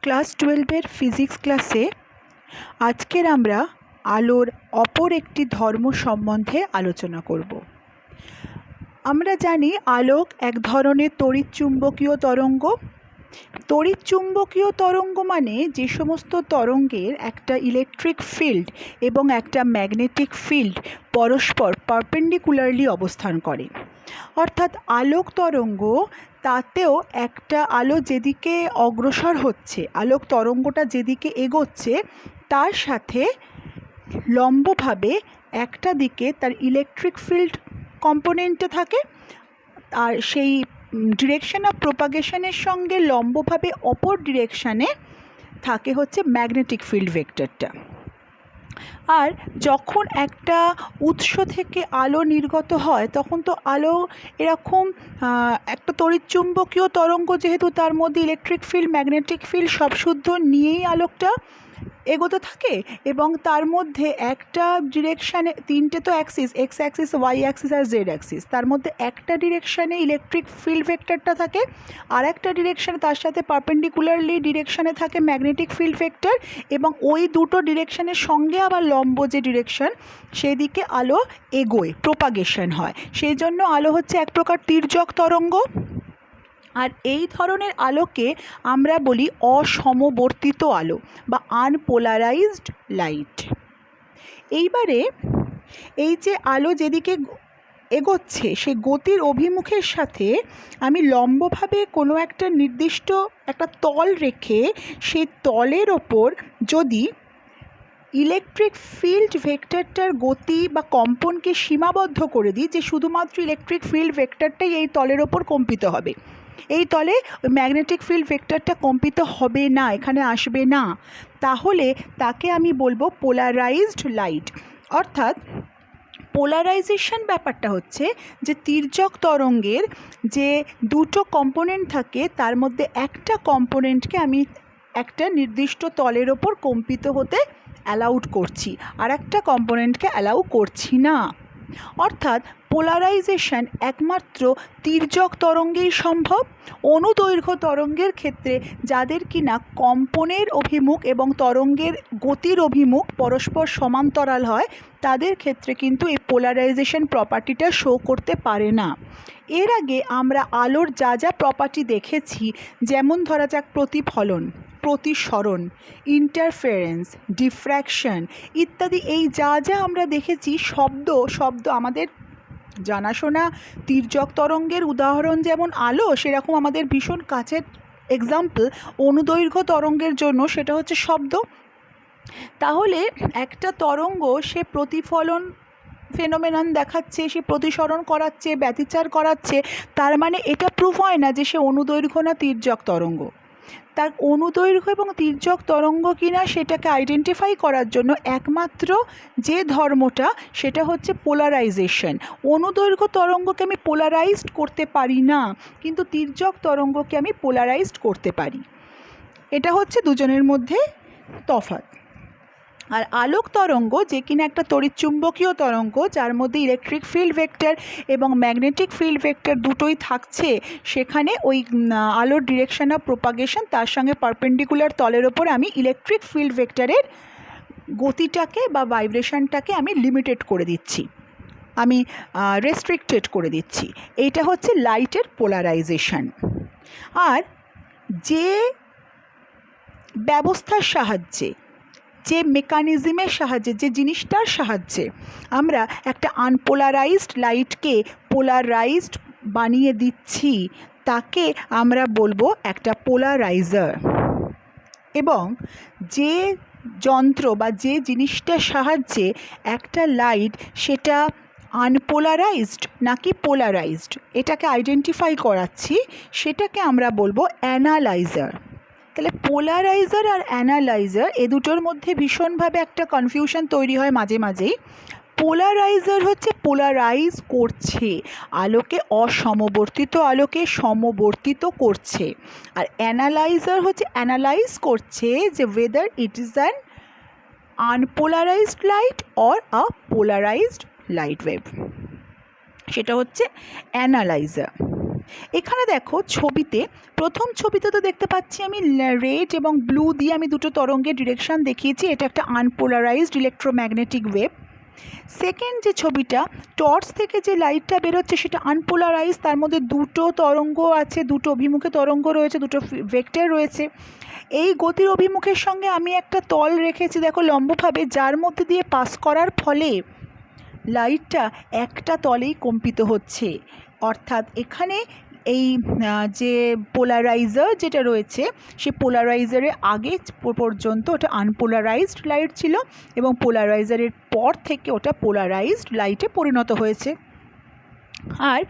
Class 12-এর physics ক্লাসে আজকের আমরা আলোর অপর একটি ধর্ম সম্বন্ধে আলোচনা করব। আমরা জানি আলোক এক ধরনের তড়িৎচুম্বকীয় তরঙ্গ। তড়িৎচুম্বকীয় তরঙ্গ মানে যে সমস্ত তরঙ্গের একটা ইলেকট্রিক ফিল্ড এবং একটা ম্যাগনেটিক ফিল্ড পরস্পর পারপেন্ডিকুলারলি অবস্থান করে। অর্থাৎ আলোক তরঙ্গ, তাতেও একটা আলো যেদিকে অগ্রসর হচ্ছে, আলোক তরঙ্গটা যেদিকে এগোচ্ছে, তার সাথে লম্বভাবে একটা দিকে তার ইলেকট্রিক ফিল্ড কম্পোনেন্টে থাকে, আর সেই ডিরেকশন অফ প্রোপাগেশনের সঙ্গে লম্বভাবে অপর ডিরেকশানে থাকে হচ্ছে ম্যাগনেটিক ফিল্ড ভেক্টরটা। আর যখন একটা উৎস থেকে আলো নির্গত হয়, তখন তো আলো এরকম একটা তড়িৎচুম্বকীয় তরঙ্গ, যেহেতু তার মধ্যে ইলেকট্রিক ফিল্ড ম্যাগনেটিক ফিল্ড সব শুদ্ধ নিয়েই আলোকটা এগোতে থাকে, এবং তার মধ্যে একটা ডিরেকশানে তিনটে তো axis, X axis, Y axis আর জেড অ্যাক্সিস, তার মধ্যে একটা ডিরেকশানে ইলেকট্রিক ফিল্ড ভেক্টরটা থাকে, আর একটা ডিরেকশানে তার সাথে পারপেন্ডিকুলারলি ডিরেকশানে থাকে ম্যাগনেটিক ফিল্ড ভেক্টর, এবং ওই দুটো ডিরেকশানের সঙ্গে আবার লম্ব যে ডিরেকশান, সেদিকে আলো এগোয়, প্রোপাগেশন হয়। সেই জন্য আলো হচ্ছে এক প্রকার তির্যক তরঙ্গ। আর এই ধরনের আলোকে আমরা বলি অসমবর্তিত আলো বা আনপোলারাইজড লাইট। এইবারে এই যে আলো যেদিকে এগোচ্ছে, সে গতির অভিমুখের সাথে আমি লম্বভাবে কোনো একটা নির্দিষ্ট একটা তল রেখে সেই তলের ওপর যদি ইলেকট্রিক ফিল্ড ভেক্টরটার গতি বা কম্পনকে সীমাবদ্ধ করে দিই, যে শুধুমাত্র ইলেকট্রিক ফিল্ড ভেক্টরটাই এই তলের ওপর কম্পিত হবে, এই তলে ম্যাগনেটিক ফিল্ড ভেক্টরটা কম্পিত হবে না, এখানে আসবে না, তাহলে তাকে আমি বলবো পোলারাইজড লাইট। অর্থাৎ পোলারাইজেশন ব্যাপারটা হচ্ছে যে তির্যক তরঙ্গের যে দুটো কম্পোনেন্ট থাকে, তার মধ্যে একটা কম্পোনেন্টকে আমি একটা নির্দিষ্ট তলের ওপর কম্পিত হতে অ্যালাউড করছি, আর একটা কম্পোনেন্টকে অ্যালাউ করছি না। অর্থাৎ পোলারাইজেশন একমাত্র তির্যক তরঙ্গেই সম্ভব। অনুদৈর্ঘ্য তরঙ্গের ক্ষেত্রে যাদের কিনা কম্পনের অভিমুখ এবং তরঙ্গের গতির অভিমুখ পরস্পর সমান্তরাল হয়, তাদের ক্ষেত্রে কিন্তু এই পোলারাইজেশন প্রপার্টিটা শো করতে পারে না। এর আগে আমরা আলোর যা যা প্রপার্টি দেখেছি, যেমন ধরা যাক প্রতিফলন, প্রতিসরণ, ইন্টারফারেন্স, ডিফ্র্যাকশন ইত্যাদি, এই যা যা আমরা দেখেছি, শব্দ আমাদের জানাশোনা তির্যক তরঙ্গের উদাহরণ যেমন আলো, সেরকম আমাদের ভীষণ কাছের এক্সাম্পল অনুদৈর্ঘ্য তরঙ্গের জন্য সেটা হচ্ছে শব্দ। তাহলে একটা তরঙ্গ সে প্রতিফলন ফেনোমেনন দেখাচ্ছে, সে প্রতিসরণ করাচ্ছে, ব্যতিচার করাচ্ছে, তার মানে এটা প্রুভ হয় না যে সে অনুদৈর্ঘ্য না তির্যক তরঙ্গ। তার অনুদৈর্ঘ্য এবং তির্যক তরঙ্গ কিনা সেটাকে আইডেন্টিফাই করার জন্য একমাত্র যে ধর্মটা, সেটা হচ্ছে পোলারাইজেশন। অনুদৈর্ঘ্য তরঙ্গকে আমি পোলারাইজড করতে পারি না, কিন্তু তির্যক তরঙ্গকে আমি পোলারাইজড করতে পারি। এটা হচ্ছে দুজনের মধ্যে তফাৎ। আর আলোক তরঙ্গ, যে কিনা একটা তড়িৎচুম্বকীয় তরঙ্গ, যার মধ্যে ইলেকট্রিক ফিল্ড ভেক্টর এবং ম্যাগনেটিক ফিল্ড ভেক্টর দুটোই থাকছে, সেখানে ওই আলোর ডিরেকশন অফ প্রোপাগেশন, তার সঙ্গে পারপেন্ডিকুলার তলের ওপর আমি ইলেকট্রিক ফিল্ড ভেক্টরের গতিটাকে বা ভাইব্রেশনটাকে আমি লিমিটেড করে দিচ্ছি, আমি রেস্ট্রিক্টেড করে দিচ্ছি। এইটা হচ্ছে লাইটের পোলারাইজেশন। আর যে ব্যবস্থার সাহায্যে, যে মেকানিজমের সাহায্যে, যে জিনিসটার সাহায্যে আমরা একটা আনপোলারাইজড লাইটকে পোলারাইজড বানিয়ে দিচ্ছি, তাকে আমরা বলবো একটা পোলারাইজার। এবং যে যন্ত্র বা যে জিনিসটার সাহায্যে একটা লাইট সেটা আনপোলারাইজড নাকি পোলারাইজড, এটাকে আইডেন্টিফাই করাচ্ছি, সেটাকে আমরা বলবো অ্যানালাইজার। তাহলে পোলারাইজার আর অ্যানালাইজার, এ দুটোর মধ্যে ভীষণভাবে একটা কনফিউশন তৈরি হয় মাঝে মাঝেই। পোলারাইজার হচ্ছে পোলারাইজ করছে, আলোকে অসমবর্তিত আলোকে সমবর্তিত করছে, আর অ্যানালাইজার হচ্ছে অ্যানালাইজ করছে যে weather it is an unpolarised light or a polarised light wave, সেটা হচ্ছে অ্যানালাইজার। এখানে দেখো ছবিতে, প্রথম ছবিতে তো দেখতে পাচ্ছি আমি রেড এবং ব্লু দিয়ে আমি দুটো তরঙ্গের ডিরেকশন দেখিয়েছি, এটা একটা আনপোলারাইজড ইলেকট্রোম্যাগনেটিক ওয়েভ। সেকেন্ড যে ছবিটা, টর্চ থেকে যে লাইটটা বেরোচ্ছে সেটা আনপোলারাইজ, তার মধ্যে দুটো তরঙ্গ আছে, দুটো অভিমুখে তরঙ্গ রয়েছে, দুটো ভেক্টর রয়েছে। এই গতির অভিমুখের সঙ্গে আমি একটা তল রেখেছি দেখো লম্বভাবে, যার মধ্যে দিয়ে পাস করার ফলে লাইটটা একটা তলেই কম্পিত হচ্ছে। অর্থাৎ এখানে এই যে পোলারাইজার যেটা রয়েছে, সে পোলারাইজারের আগে পর্যন্ত ওটা আনপোলারাইজড লাইট ছিল এবং পোলারাইজারের পর থেকে ওটা পোলারাইজড লাইটে পরিণত হয়েছে। আর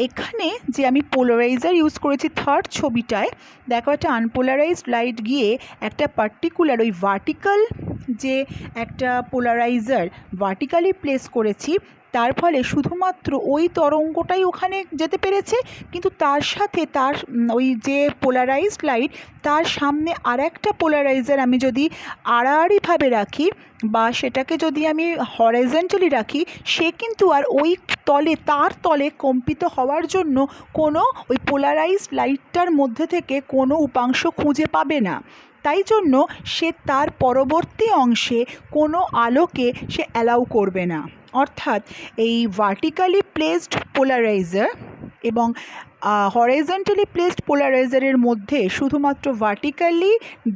এখানে যে আমি পোলারাইজার ইউজ করেছি থার্ড ছবিটায়, দেখো একটা আনপোলারাইজড লাইট গিয়ে একটা পার্টিকুলার ওই ভার্টিক্যাল যে একটা পোলারাইজার ভার্টিক্যালি প্লেস করেছি, তার ফলে শুধুমাত্র ওই তরঙ্গটাই ওখানে যেতে পেরেছে, কিন্তু তার সাথে তার ওই যে পোলারাইজড লাইট, তার সামনে আর একটা পোলারাইজার আমি যদি আড়াআড়িভাবে রাখি বা সেটাকে যদি আমি হরাইজন্টালি রাখি, সে কিন্তু আর ওই তলে, তার তলে কম্পিত হওয়ার জন্য কোনো ওই পোলারাইজড লাইটটার মধ্যে থেকে কোনো উপাংশ খুঁজে পাবে না। তাই জন্য সে তার পরবর্তী অংশে কোনো আলোকে সে অ্যালাউ করবে না। অর্থাৎ এই ভার্টিক্যালি প্লেসড পোলারাইজার এবং হরাইজন্টালি প্লেসড পোলারাইজারের মধ্যে শুধুমাত্র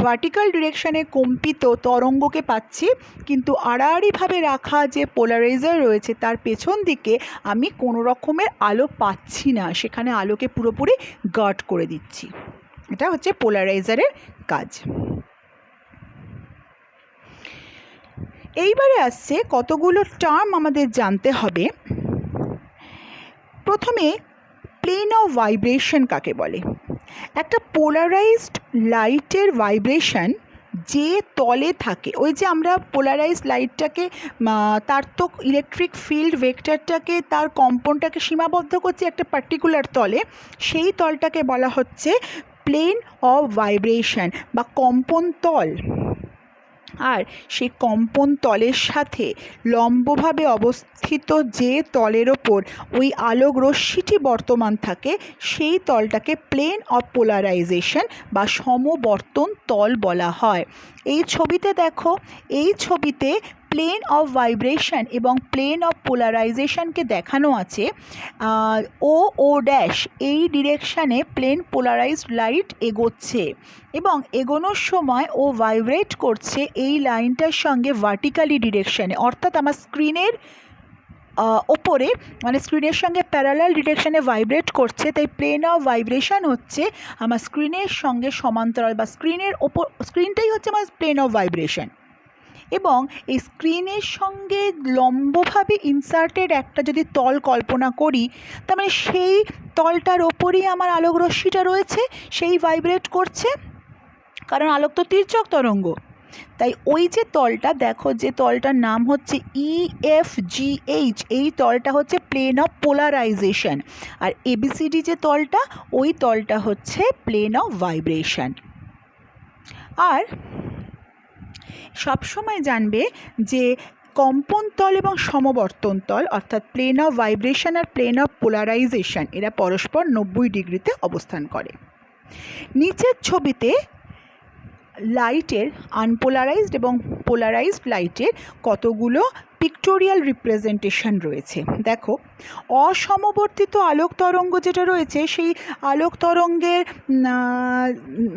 ভার্টিক্যাল ডিরেকশানে কম্পিত তরঙ্গকে পাচ্ছি, কিন্তু আড়াআড়িভাবে রাখা যে পোলারাইজার রয়েছে তার পেছন দিকে আমি কোনো রকমের আলো পাচ্ছি না, সেখানে আলোকে পুরোপুরি গার্ড করে দিচ্ছি। এটা হচ্ছে পোলারাইজারের কাজ। এইবারে আসছে কতগুলো টার্ম আমাদের জানতে হবে। প্রথমে প্লেন অফ ভাইব্রেশন কাকে বলে? একটা পোলারাইজড লাইটের ভাইব্রেশন যে তলে থাকে, ওই যে আমরা পোলারাইজড লাইটটাকে, তার তো ইলেকট্রিক ফিল্ড ভেক্টরটাকে, তার কম্পনটাকে সীমাবদ্ধ করছে একটা পার্টিকুলার তলে, সেই তলটাকে বলা হচ্ছে প্লেন অফ ভাইব্রেশন বা কম্পন তল। আর সেই কম্পন তলের সাথে লম্বভাবে অবস্থিত যে তলের ওপর ওই আলোক রশ্মিটি বর্তমান থাকে, সেই তলটাকে প্লেন অফ পোলারাইজেশন বা সমবর্তন তল বলা হয়। এই ছবিতে দেখো, এই ছবিতে প্লেন অফ ভাইব্রেশন এবং প্লেন অফ পোলারাইজেশনকে দেখানো আছে। ও ড্যাশ এই ডিরেকশানে প্লেন পোলারাইজড লাইট এগোচ্ছে এবং এগোনোর সময় ও ভাইব্রেট করছে এই লাইনটার সঙ্গে ভার্টিক্যালি ডিরেকশানে, অর্থাৎ আমার স্ক্রিনের ওপরে, মানে স্ক্রিনের সঙ্গে প্যারালাল ডিরেকশানে ভাইব্রেট করছে। তাই প্লেন অফ ভাইব্রেশন হচ্ছে আমার স্ক্রিনের সঙ্গে সমান্তরাল, বা স্ক্রিনের ওপর, স্ক্রিনটাই হচ্ছে আমার প্লেন অফ ভাইব্রেশন। এবং এই স্ক্রিনের সঙ্গে লম্বভাবে ইনসার্টেড একটা যদি তল কল্পনা করি, তার মানে সেই তলটার ওপরই আমার আলোক রশ্মিটা রয়েছে, সেই ভাইব্রেট করছে, কারণ আলোক তো তির্যক তরঙ্গ। তাই ওই যে তলটা দেখো, যে তলটার নাম হচ্ছে EFGH, এই তলটা হচ্ছে প্লেন অফ পোলারাইজেশন। আর ABCD যে তলটা, ওই তলটা হচ্ছে প্লেন অফ ভাইব্রেশন। আর সবসময় জানবে যে কম্পন তল এবং সমবর্তন তল, অর্থাৎ প্লেন অফ ভাইব্রেশন আর প্লেন অফ পোলারাইজেশন, এরা পরস্পর 90 ডিগ্রিতে অবস্থান করে। নিচের ছবিতে লাইটের, আনপোলারাইজড এবং পোলারাইজড লাইটের কতগুলো পিক্টোরিয়াল রিপ্রেজেন্টেশন রয়েছে। দেখো, অসমবর্তিত আলোক তরঙ্গ যেটা রয়েছে, সেই আলোক তরঙ্গের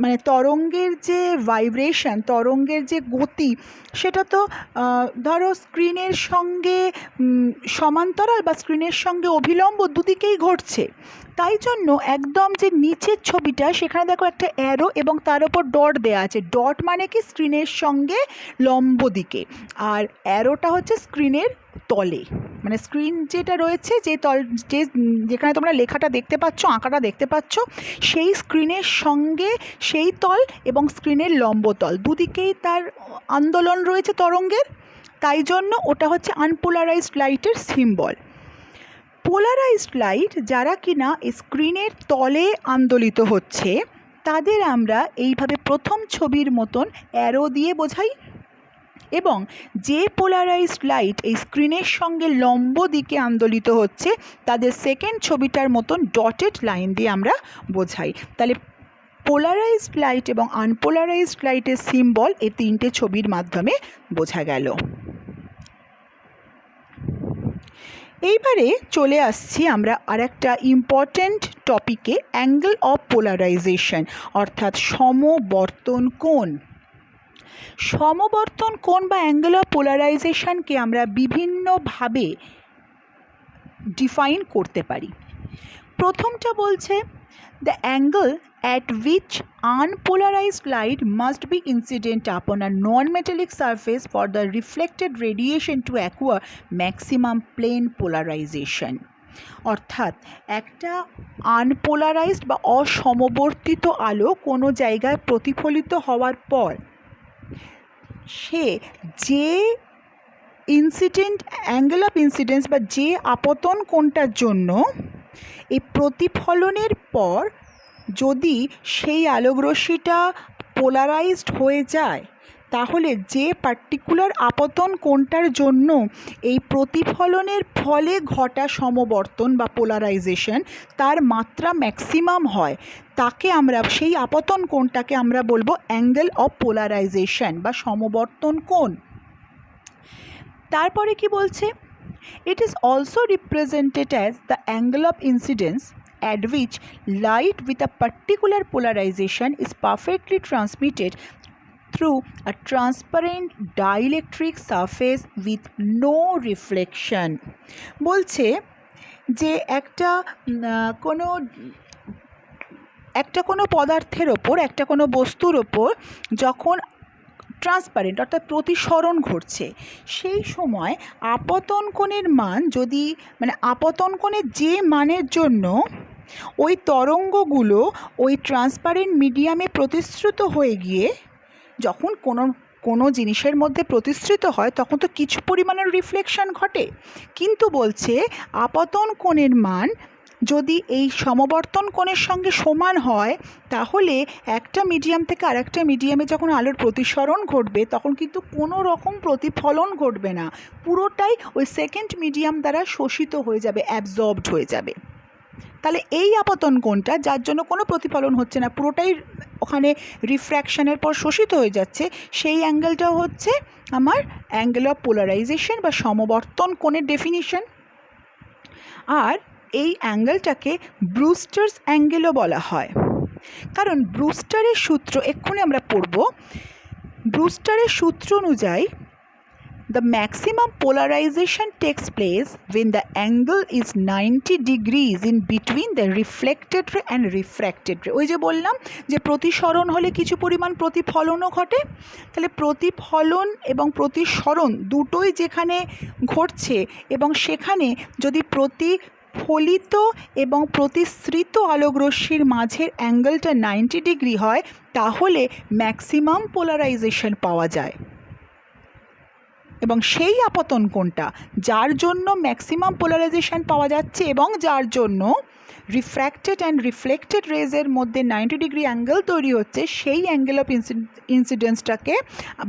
মানে তরঙ্গের যে ভাইব্রেশন, তরঙ্গের যে গতি, সেটা তো ধরো স্ক্রিনের সঙ্গে সমান্তরাল বা স্ক্রিনের সঙ্গে অভিলম্ব দুদিকেই ঘটছে। তাই জন্য একদম যে নিচের ছবিটা, সেখানে দেখো একটা অ্যারো এবং তার ওপর ডট দেওয়া আছে। ডট মানে কি? স্ক্রিনের সঙ্গে লম্ব দিকে, আর অ্যারোটা হচ্ছে স্ক্রিনের তলে, মানে স্ক্রিন যেটা রয়েছে, যে তল, যেখানে তোমরা লেখাটা দেখতে পাচ্ছ, আঁকাটা দেখতে পাচ্ছ, সেই স্ক্রিনের সঙ্গে সেই তল এবং স্ক্রিনের লম্ব তল দুদিকেই তার আন্দোলন রয়েছে তরঙ্গের। তাই জন্য ওটা হচ্ছে আনপোলারাইজড লাইটের সিম্বল। পোলারাইজড লাইট যারা কিনা স্ক্রিনের তলে আন্দোলিত হচ্ছে, তাদের আমরা এইভাবে প্রথম ছবির মতন অ্যারো দিয়ে বোঝাই। এবং যে পোলারাইজড লাইট এই স্ক্রিনের সঙ্গে লম্ব দিকে আন্দোলিত হচ্ছে তাদের সেকেন্ড ছবিটার মতন ডটেড লাইন দিয়ে আমরা বোঝাই। তাহলে পোলারাইজড লাইট এবং আনপোলারাইজড লাইটের সিম্বল এই তিনটে ছবির মাধ্যমে বোঝা গেল। এইবারে চলে আসছি আমরা আরেকটা ইম্পর্ট্যান্ট টপিকে, অ্যাঙ্গেল অফ পোলারাইজেশন অর্থাৎ সমবর্তন কোণ। সমবর্তন কোণ বা অ্যাঙ্গেল অফ পোলারাইজেশনকে আমরা বিভিন্নভাবে ডিফাইন করতে পারি। প্রথমটা বলছে the angle at which unpolarized light must be incident upon a non-metallic surface for the reflected radiation to acquire maximum plane polarization। অর্থাৎ একটা আনপোলারাইজড বা অসমবর্তিত আলো কোনো জায়গায় প্রতিফলিত হওয়ার পর সে যে ইনসিডেন্ট অ্যাঙ্গেল অফ ইনসিডেন্স বা যে আপতন কোণটার জন্য এই প্রতিফলনের পর যদি সেই আলোকরশ্মিটা পোলারাইজড হয়ে যায় তাহলে যে পার্টিকুলার আপতন কোণটার জন্য এই প্রতিফলনের ফলে ঘটা সমবর্তন বা পোলারাইজেশন তার মাত্রা ম্যাক্সিমাম হয়, তাকে আমরা সেই আপতন কোণটাকে আমরা বলবো অ্যাঙ্গেল অফ পোলারাইজেশন বা সমবর্তন কোণ। তারপরে কি বলছে, it is also represented as the angle of incidence at which light with a particular polarization is perfectly transmitted through a transparent dielectric surface with no reflection। বলছে যে কোনো পদার্থের ওপর, একটা কোনো বস্তুর ওপর যখন ট্রান্সপারেন্ট অর্থাৎ প্রতিসরণ ঘটছে সেই সময় আপতন কোণের মান যদি আপতন কোণের যে মানের জন্য ওই তরঙ্গগুলো ওই ট্রান্সপারেন্ট মিডিয়ামে প্রতিশ্রুত হয়ে গিয়ে যখন কোনো জিনিসের মধ্যে প্রতিশ্রুত হয় তখন তো কিছু পরিমাণের রিফ্লেকশন ঘটে, কিন্তু বলছে আপতন কোণের মান যদি এই সমবর্তন কোণের সঙ্গে সমান হয় তাহলে একটা মিডিয়াম থেকে আরেকটা মিডিয়ামে যখন আলোর প্রতিসরণ ঘটবে তখন কিন্তু কোনো রকম প্রতিফলন ঘটবে না, পুরোটাই ওই সেকেন্ড মিডিয়াম দ্বারা শোষিত হয়ে যাবে, অ্যাবজর্বড হয়ে যাবে। তাহলে এই আপতন কোণটা যার জন্য কোনো প্রতিফলন হচ্ছে না, পুরোটাই ওখানে রিফ্র্যাকশনের পর শোষিত হয়ে যাচ্ছে, সেই অ্যাঙ্গেলটাও হচ্ছে আমার অ্যাঙ্গেল অফ পোলারাইজেশন বা সমবর্তন কোণের ডেফিনিশন। আর এই অ্যাঙ্গেলটাকে ব্রুস্টার্স অ্যাঙ্গেলও বলা হয়, কারণ ব্রুস্টারের সূত্র এক্ষুনি আমরা পড়ব। ব্রুস্টারের সূত্র অনুযায়ী the maximum polarization takes place when the angle is 90 degrees in between the reflected ray and refracted ray। ওই যে বললাম যে প্রতিসরণ হলে কিছু পরিমাণ প্রতিফলনও ঘটে, তাহলে প্রতিফলন এবং প্রতিসরণ দুটোই যেখানে ঘটছে এবং সেখানে যদি প্রতিফলিত এবং প্রতিসৃত আলোকরশ্মির মাঝের অ্যাঙ্গেলটা 90 ডিগ্রি হয় তাহলে ম্যাক্সিমাম পোলারাইজেশন পাওয়া যায়। এবং সেই আপতন কোণটা যার জন্য ম্যাক্সিমাম পোলারাইজেশন পাওয়া যাচ্ছে এবং যার জন্য রিফ্র্যাক্টেড অ্যান্ড রিফ্লেক্টেড রেজের মধ্যে 90 ডিগ্রি অ্যাঙ্গেল তৈরি হচ্ছে, সেই অ্যাঙ্গেল অফ ইনসিডেন্সটাকে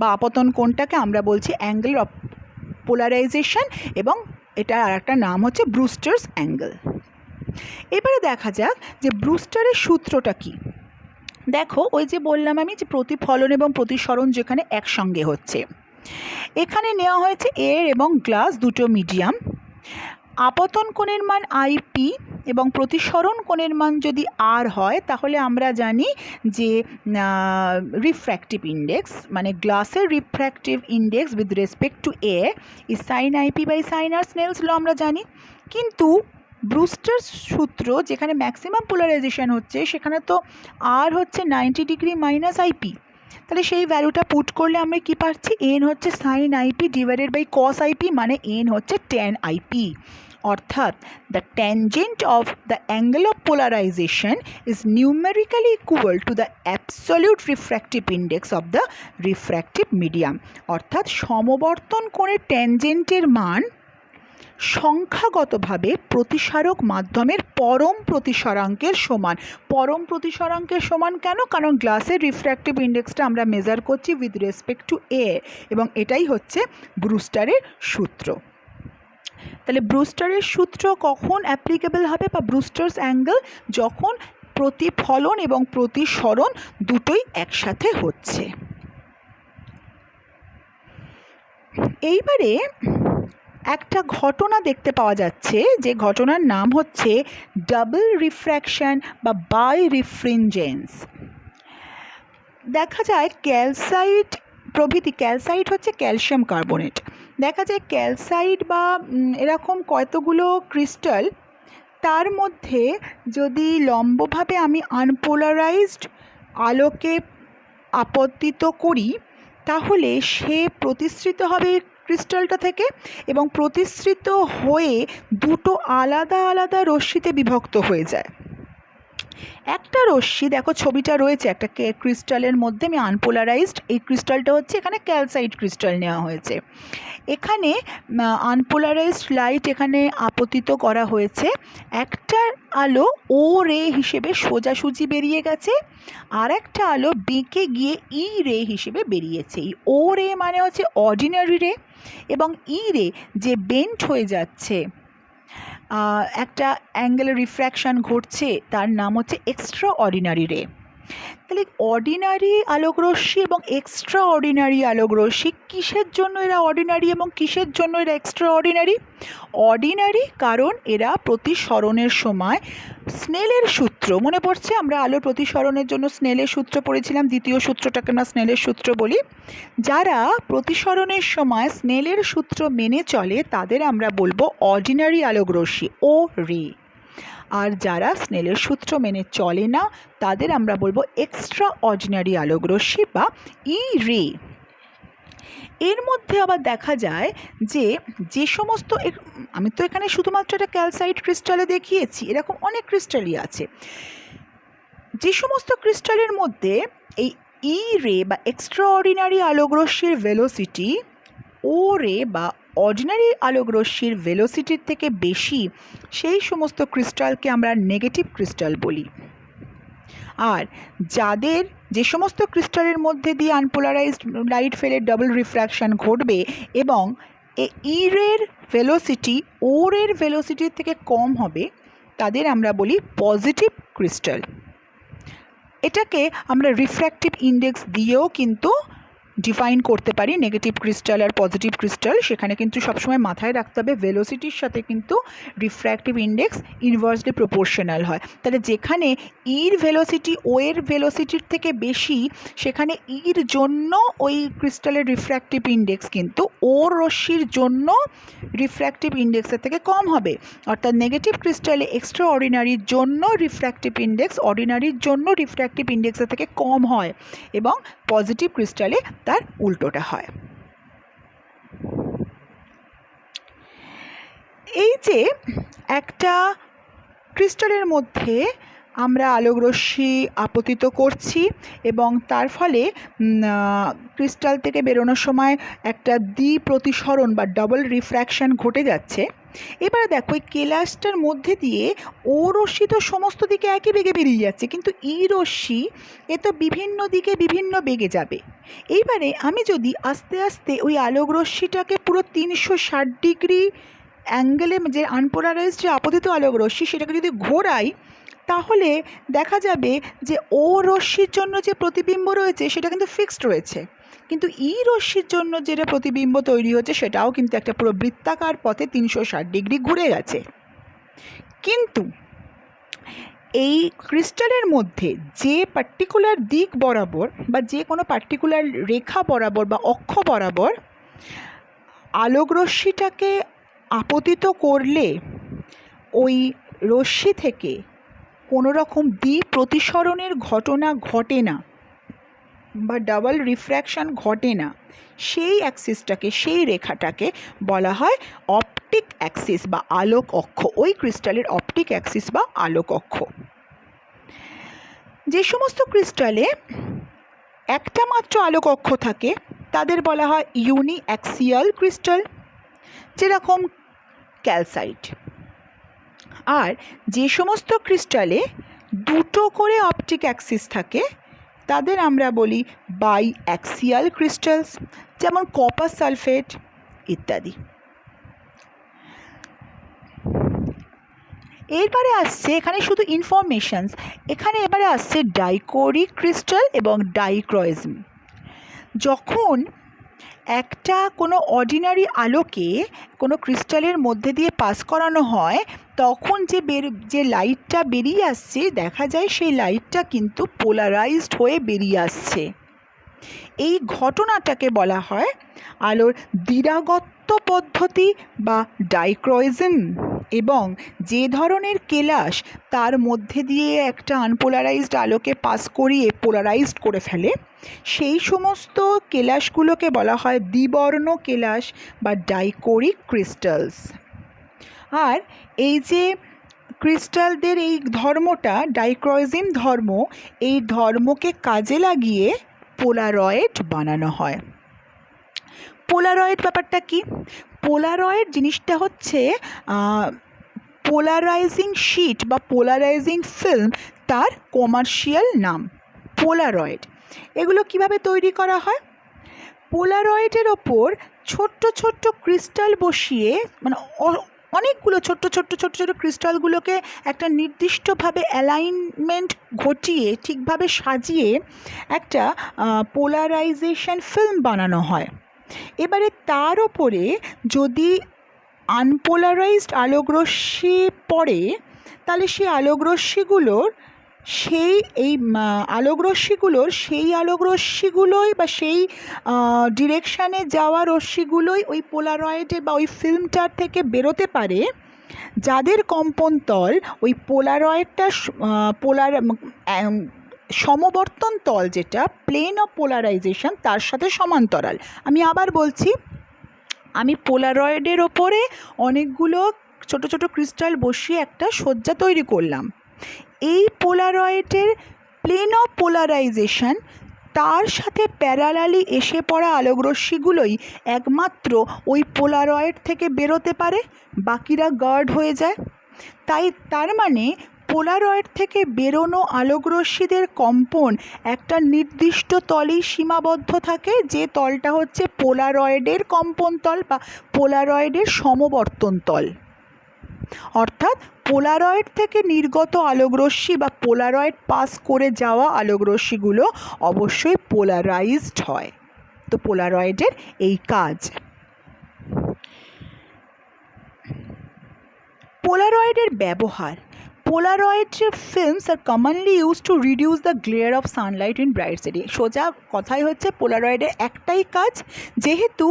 বা আপতন কোণটাকে আমরা বলছি অ্যাঙ্গেল অফ পোলারাইজেশন, এবং এটার আর একটা নাম হচ্ছে ব্রুস্টার্স অ্যাঙ্গেল। এবারে দেখা যাক যে ব্রুস্টারের সূত্রটা কী। দেখো ওই যে বললাম আমি যে প্রতিফলন এবং প্রতিসরণ যেখানে একসঙ্গে হচ্ছে, এখানে নেওয়া হয়েছে এয়ার এবং গ্লাস দুটো মিডিয়াম, আপতন কোণের মান আইপি এবং প্রতিসরণ কোণের মান যদি আর হয় তাহলে আমরা জানি যে রিফ্র্যাক্টিভ ইন্ডেক্স মানে গ্লাসের refractive index with respect to air is sine IP by sine R, Snell's law আমরা জানি। কিন্তু ব্রুস্টার সূত্র যেখানে ম্যাক্সিমাম পোলারাইজেশন হচ্ছে সেখানে তো আর হচ্ছে 90 ডিগ্রি মাইনাস আইপি, তাহলে সেই ভ্যালুটা পুট করলে আমরা কি পাচ্ছি, এন হচ্ছে sine I P divided by cos I P, মানে এন হচ্ছে ট্যান আইপি। অর্থাৎ the tangent of the angle of polarisation is numerically equal to the absolute refractive index of the refractive medium. অর্থাৎ সমবর্তন কোণের ট্যানজেন্টের মান সংখ্যাগতভাবে প্রতিসারক মাধ্যমের পরম প্রতিসরাঙ্কের সমান। পরম প্রতিসরাঙ্কের সমান কেন? কারণ গ্লাসের রিফ্র্যাক্টিভ ইন্ডেক্সটা আমরা মেজার করছি উইথ রেসপেক্ট টু এ, এবং এটাই হচ্ছে ব্রুস্টারের সূত্র। তাহলে ব্রুস্টারের সূত্র কখন অ্যাপ্লিকেবল হবে বা ব্রুস্টার্স অ্যাঙ্গেল? যখন প্রতিফলন এবং প্রতিসরণ দুটোই একসাথে হচ্ছে। এইবারে একটা ঘটনা দেখতে পাওয়া যাচ্ছে, যে ঘটনার নাম হচ্ছে ডাবল রিফ্র্যাকশন বা বাই রিফ্রিনজেন্স। দেখা যায় ক্যালসাইট প্রভৃতি, ক্যালসাইট হচ্ছে ক্যালসিয়াম কার্বনেট, দেখা যায় ক্যালসাইট বা এরকম কতগুলো ক্রিস্টাল, তার মধ্যে যদি লম্বভাবে আমি আনপোলারাইজড আলোকে আপতিত করি, তাহলে সে প্রতিসৃত হবে ক্রিস্টালটা থেকে, এবং প্রতিসৃত হয়ে দুটো আলাদা আলাদা রশ্মিতে বিভক্ত হয়ে যায়। একটা রশ্মি, দেখো ছবিটা রয়েছে একটা ক্রিস্টালের মধ্যে, আমি আনপোলারাইজড, এই ক্রিস্টালটা হচ্ছে এখানে ক্যালসাইট ক্রিস্টাল নেওয়া হয়েছে। এখানে আনপোলারাইজড লাইট এখানে আপতিত করা হয়েছে, একটা আলো ও রে হিসেবে সোজাসুজি বেরিয়ে গেছে, আর একটা আলো বেঁকে গিয়ে ই রে হিসেবে বেরিয়েছে। এই ও রে মানে হচ্ছে অর্ডিনারি রে, এবং ই রে যে বেন্ট হয়ে যাচ্ছে, একটা অ্যাঙ্গেলের রিফ্র্যাকশান ঘটছে, তার নাম হচ্ছে এক্সট্রা অর্ডিনারি রে। তাহলে অর্ডিনারি আলোকরশ্মি এবং এক্সট্রা অর্ডিনারি আলোকরশ্মি, কিসের জন্য এরা অর্ডিনারি এবং কিসের জন্য এরা এক্সট্রা অর্ডিনারি? অর্ডিনারি কারণ এরা প্রতিসরণের সময় স্নেলের সূত্র, মনে পড়ছে আমরা আলোর প্রতিসরণের জন্য স্নেলের সূত্র পড়েছিলাম, দ্বিতীয় সূত্রটাকে আমরা স্নেলের সূত্র বলি। যারা প্রতিসরণের সময় স্নেলের সূত্র মেনে চলে তাদের আমরা বলবো অর্ডিনারি আলোকরশ্মি ও রে, আর যারা স্নেলের সূত্র মেনে চলে না তাদের আমরা বলবো এক্সট্রা অর্ডিনারি আলোকরশ্মি বা ই রে। এর মধ্যে আবার দেখা যায় যে সমস্ত, আমি তো এখানে শুধুমাত্র একটা ক্যালসাইট ক্রিস্টালে দেখিয়েছি, এরকম অনেক ক্রিস্টালই আছে, যে সমস্ত ক্রিস্টালের মধ্যে এই ই রে বা এক্সট্রা অর্ডিনারি আলোকরশ্মির ভেলোসিটি ও রে বা অর্ডিনারি আলোকরশ্মির ভেলোসিটির থেকে বেশি, সেই সমস্ত ক্রিস্টালকে আমরা নেগেটিভ ক্রিস্টাল বলি। আর যাদের যে সমস্ত ক্রিস্টালের মধ্যে দিয়ে আনপোলারাইজড লাইট ফেলে ডাবল রিফ্র্যাকশান ঘটবে এবং ই রের ভেলোসিটি ও রের ভেলোসিটির থেকে কম হবে, তাদের আমরা বলি পজিটিভ ক্রিস্টাল। এটাকে আমরা রিফ্র্যাক্টিভ ইন্ডেক্স দিয়েও কিন্তু ডিফাইন করতে পারি, নেগেটিভ ক্রিস্টাল আর পজিটিভ ক্রিস্টাল। সেখানে কিন্তু সবসময় মাথায় রাখতে হবে ভেলোসিটির সাথে কিন্তু রিফ্র্যাক্টিভ ইন্ডেক্স ইনভার্সলি প্রপোর্শনাল হয়। তাহলে যেখানে ইর ভেলোসিটি ও এর ভেলোসিটির থেকে বেশি, সেখানে ইর জন্য ওই ক্রিস্টালের রিফ্র্যাক্টিভ ইন্ডেক্স কিন্তু ওর রশ্মির জন্য রিফ্র্যাক্টিভ ইন্ডেক্সের থেকে কম হবে। অর্থাৎ নেগেটিভ ক্রিস্টালে এক্সট্রা অর্ডিনারির জন্য রিফ্র্যাক্টিভ ইন্ডেক্স অর্ডিনারির জন্য রিফ্র্যাক্টিভ ইন্ডেক্সের থেকে কম হয়, এবং পজিটিভ ক্রিস্টালে তার উল্টোটা হয়। এই যে একটা ক্রিস্টালের মধ্যে আমরা আলোকরশ্মি আপতিত করছি এবং তার ফলে ক্রিস্টাল থেকে বেরোনোর সময় একটা দ্বিপ্রতিসরণ বা ডাবল রিফ্র্যাকশান ঘটে যাচ্ছে। এবারে দেখো এই কেলাসটার মধ্যে দিয়ে ও রশ্মি তো সমস্ত দিকে একই বেগে বেরিয়ে যাচ্ছে, কিন্তু ই রশ্মি এ তো বিভিন্ন দিকে বিভিন্ন বেগে যাবে। এইবারে আমি যদি আস্তে আস্তে ওই আলোক রশ্মিটাকে পুরো 360 ডিগ্রি অ্যাঙ্গেলে, যে আনপোলারাইজড যে আপতিত আলোক রশ্মি, সেটাকে যদি ঘোরাই, তাহলে দেখা যাবে যে ও রশ্মির জন্য যে প্রতিবিম্ব রয়েছে সেটা কিন্তু ফিক্সড রয়েছে, কিন্তু ই রশ্মির জন্য যেটা প্রতিবিম্ব তৈরি হচ্ছে সেটাও কিন্তু একটা পুরো বৃত্তাকার পথে 360 ডিগ্রি ঘুরে গেছে। কিন্তু এই ক্রিস্টালের মধ্যে যে পার্টিকুলার দিক বরাবর বা যে কোনো পার্টিকুলার রেখা বরাবর বা অক্ষ বরাবর আলোক রশ্মিটাকে আপতিত করলে ওই রশ্মি থেকে কোনো রকম দ্বিপ্রতিসরণের ঘটনা ঘটে না বা ডাবল রিফ্র্যাকশান ঘটে না, সেই অ্যাক্সিসটাকে, সেই রেখাটাকে বলা হয় অপটিক অ্যাক্সিস বা আলোক অক্ষ, ওই ক্রিস্টালের অপটিক অ্যাক্সিস বা আলোক অক্ষ। যে সমস্ত ক্রিস্টালে একটা মাত্র আলোক অক্ষ থাকে তাদের বলা হয় ইউনি অ্যাক্সিয়াল ক্রিস্টাল। যেরকম ক্যালসাইট। আর যে সমস্ত ক্রিস্টালে দুটো করে অপটিক অ্যাক্সিস থাকে তাদের আমরা বলি বাই অ্যাক্সিয়াল ক্রিস্টালস, যেমন কপার সালফেট ইত্যাদি। এরপরে আসছে এখানে শুধু ইনফরমেশনস, এখানে এবারে আসছে ডাইকোরিক ক্রিস্টাল এবং ডাইক্রয়েজম। যখন একটা কোনো অর্ডিনারি আলোকে কোনো ক্রিস্টালের মধ্যে দিয়ে পাস করানো হয় তখন যে লাইটটা বেরিয়ে আসছে দেখা যায় সেই লাইটটা কিন্তু পোলারাইজড হয়ে বেরিয়ে আসছে। এই ঘটনাটাকে বলা হয় আলোর দ্বিরাগত্য পদ্ধতি বা ডাইক্রয়েজম। এবং যে ধরনের কেলাস তার মধ্যে দিয়ে একটা আনপোলারাইজড আলোকে পাস করিয়ে পোলারাইজড করে ফেলে সেই সমস্ত কেলাসগুলোকে বলা হয় দ্বিবর্ণ কেলাস বা ডাইকোরিক ক্রিস্টালস। আর এই যে ক্রিস্টালদের এই ধর্মটা ডাইক্রয়েজম ধর্ম, এই ধর্মকে কাজে লাগিয়ে পোলারয়েড বানানো হয়। পোলারয়েড ব্যাপারটা কি? পোলারয়েড জিনিসটা হচ্ছে পোলারাইজিং শিট বা পোলারাইজিং ফিল্ম, তার কমার্শিয়াল নাম পোলারয়েড। এগুলো কিভাবে তৈরি করা হয়? পোলারয়েডের ওপর ছোট্ট ছোট্ট ক্রিস্টাল বসিয়ে, মানে অনেকগুলো ছোট্ট ছোট্ট ক্রিস্টালগুলোকে একটা নির্দিষ্টভাবে অ্যালাইনমেন্ট ঘটিয়ে ঠিকভাবে সাজিয়ে একটা পোলারাইজেশন ফিল্ম বানানো হয়। এবারে তার ওপরে যদি আনপোলারাইজড আলোকরশ্মি পড়ে তাহলে সেই আলোকরশ্মিগুলোর আলোকরশ্মিগুলোই বা সেই ডিরেকশানে যাওয়া রশ্মিগুলোই ওই পোলারয়েডে বা ওই ফিল্মটার থেকে বেরোতে পারে, যাদের কম্পন তল ওই পোলারয়েডটা সমবর্তন তল, যেটা প্লেন অফ পোলারাইজেশন, তার সাথে সমান্তরাল। আমি আবার বলছি, আমি পোলারয়েডের ওপরে অনেকগুলো ছোট ছোট ক্রিস্টাল বসিয়ে একটা সজ্জা তৈরি করলাম। এই পোলারয়েডের প্লেন অফ পোলারাইজেশন, তার সাথে প্যারালালি এসে পড়া আলোকরশ্মিগুলোই একমাত্র ওই পোলারয়েড থেকে বেরোতে পারে, বাকিরা গার্ড হয়ে যায়। তার মানে পোলারয়েড থেকে বেরোনো আলোকরশ্মিদের কম্পন একটা নির্দিষ্ট তলেই সীমাবদ্ধ থাকে, যে তলটা হচ্ছে পোলারয়েডের কম্পন তল বা পোলারয়েডের সমবর্তন তল। অর্থাৎ পোলারয়েড থেকে নির্গত আলোকরশ্মি বা পোলারয়েড পাস করে যাওয়া আলোকরশ্মিগুলো অবশ্যই পোলারাইজড হয়। তো পোলারয়েডের এই কাজ। পোলারয়েডের ব্যবহার। Polaroid films are commonly used to reduce the glare of sunlight in bright city. সোজা কথাই হচ্ছে পোলারয়েডের একটাই কাজ, যেহেতু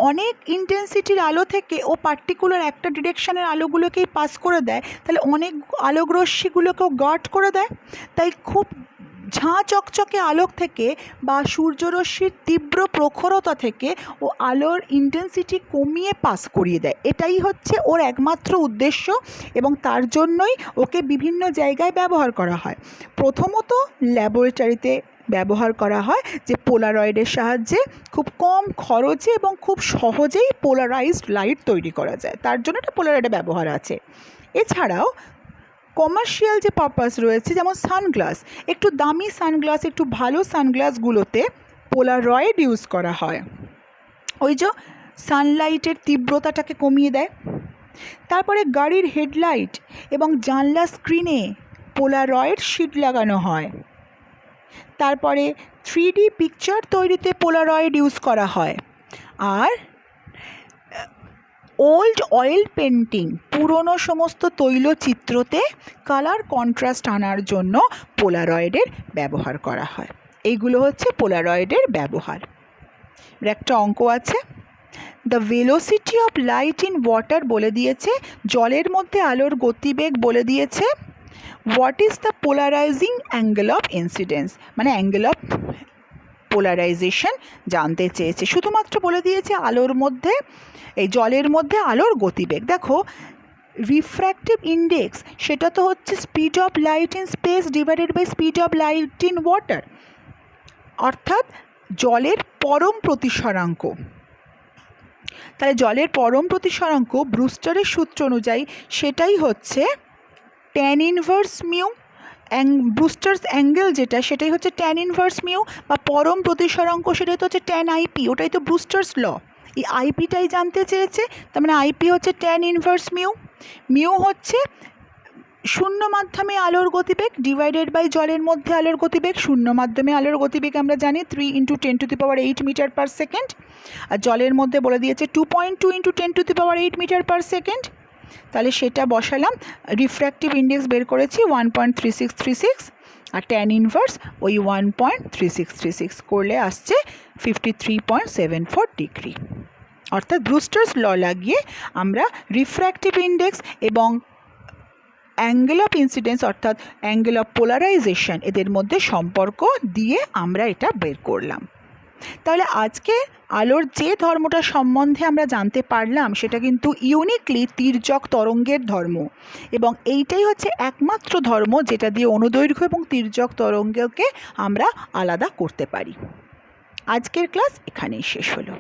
অনেক ইন্টেন্সিটির আলো থেকে ও পার্টিকুলার একটা ডিরেকশনের আলোগুলোকেই পাস করে দেয়, তাহলে অনেক আলোকরশ্মিগুলোকেও গার্ড করে দেয়। তাই খুব ঝাঁ চকচকে আলোক থেকে বা সূর্যরশ্মির তীব্র প্রখরতা থেকে ও আলোর ইন্টেন্সিটি কমিয়ে পাস করিয়ে দেয়। এটাই হচ্ছে ওর একমাত্র উদ্দেশ্য এবং তার জন্যই ওকে বিভিন্ন জায়গায় ব্যবহার করা হয়। প্রথমত ল্যাবরেটরিতে ব্যবহার করা হয়, যে পোলারয়েডের সাহায্যে খুব কম খরচে এবং খুব সহজেই পোলারাইজড লাইট তৈরি করা যায়, তার জন্য একটা পোলারয়েডের ব্যবহার আছে। এছাড়াও কমার্শিয়াল যে পারপাস রয়েছে, যেমন সানগ্লাস, একটু দামি সানগ্লাস, একটু ভালো সানগ্লাসগুলোতে পোলারয়েড ইউজ করা হয়, ওই যে সানলাইটের তীব্রতাটাকে কমিয়ে দেয়। তারপরে গাড়ির হেডলাইট এবং জানলা স্ক্রিনে পোলারয়েড শিট লাগানো হয়। তারপরে 3D পিকচার তৈরিতে পোলারয়েড ইউজ করা হয়। আর ওল্ড অয়েল পেন্টিং, পুরনো সমস্ত তৈলচিত্রতে কালার কন্ট্রাস্ট আনার জন্য পোলারয়েডের ব্যবহার করা হয়। এইগুলো হচ্ছে পোলারয়েডের ব্যবহার। একটা অঙ্ক আছে, the velocity of light in water বলে দিয়েছে, জলের মধ্যে আলোর গতিবেগ বলে দিয়েছে, what is the polarising angle of incidence, মানে অ্যাঙ্গেল অফ পোলারাইজেশন জানতে চেয়েছে। শুধুমাত্র বলে দিয়েছে আলোর মধ্যে, এই জলের মধ্যে আলোর গতিবেগ। দেখো রিফ্র্যাক্টিভ ইন্ডেক্স, সেটা তো হচ্ছে speed of light in space divided by speed of light in water, অর্থাৎ জলের পরম প্রতিসরাঙ্ক। তাহলে জলের পরম প্রতিসরাঙ্ক ব্রুস্টারের সূত্র অনুযায়ী সেটাই হচ্ছে tan ইনভার্স মিউ। ব্রুস্টার্স অ্যাঙ্গেল যেটা সেটাই হচ্ছে tan ইনভার্স মিউ, বা পরম প্রতিসরাঙ্ক সেটাই তো হচ্ছে tan আইপি, ওটাই তো ব্রুস্টার্স ল। এই আইপিটাই জানতে চেয়েছে, তার মানে আইপি হচ্ছে tan ইনভার্স মিউ। মিউ হচ্ছে শূন্য মাধ্যমে আলোর গতিবেগ ডিভাইডেড বাই জলের মধ্যে আলোর গতিবেগ। শূন্য মাধ্যমে আলোর গতিবেগ আমরা জানি 3 × 10⁸ মিটার পার সেকেন্ড, আর জলের মধ্যে বলে দিয়েছে 2.2 × 10⁸ মিটার পার সেকেন্ড। তাহলে সেটা বসালাম, রিফ্র্যাক্টিভ ইন্ডেক্স বের করেছি 1.3636, আর ট্যান ইনভার্স ওই 1.3636 করলে আসছে 53.74 ডিগ্রি। অর্থাৎ ব্রুস্টার্স ল লাগিয়ে আমরা রিফ্র্যাক্টিভ ইন্ডেক্স এবং অ্যাঙ্গেল অফ ইনসিডেন্স অর্থাৎ অ্যাঙ্গেল অফ পোলারাইজেশন এদের মধ্যে সম্পর্ক দিয়ে আমরা এটা বের করলাম। তাহলে আজকে আলোর যে ধর্মটা সম্বন্ধে আমরা জানতে পারলাম সেটা কিন্তু ইউনিকলি তির্যক তরঙ্গের ধর্ম, এবং এইটাই হচ্ছে একমাত্র ধর্ম যেটা দিয়ে অনুদৈর্ঘ্য এবং তির্যক তরঙ্গকে আমরা আলাদা করতে পারি। আজকের ক্লাস এখানেই শেষ হলো।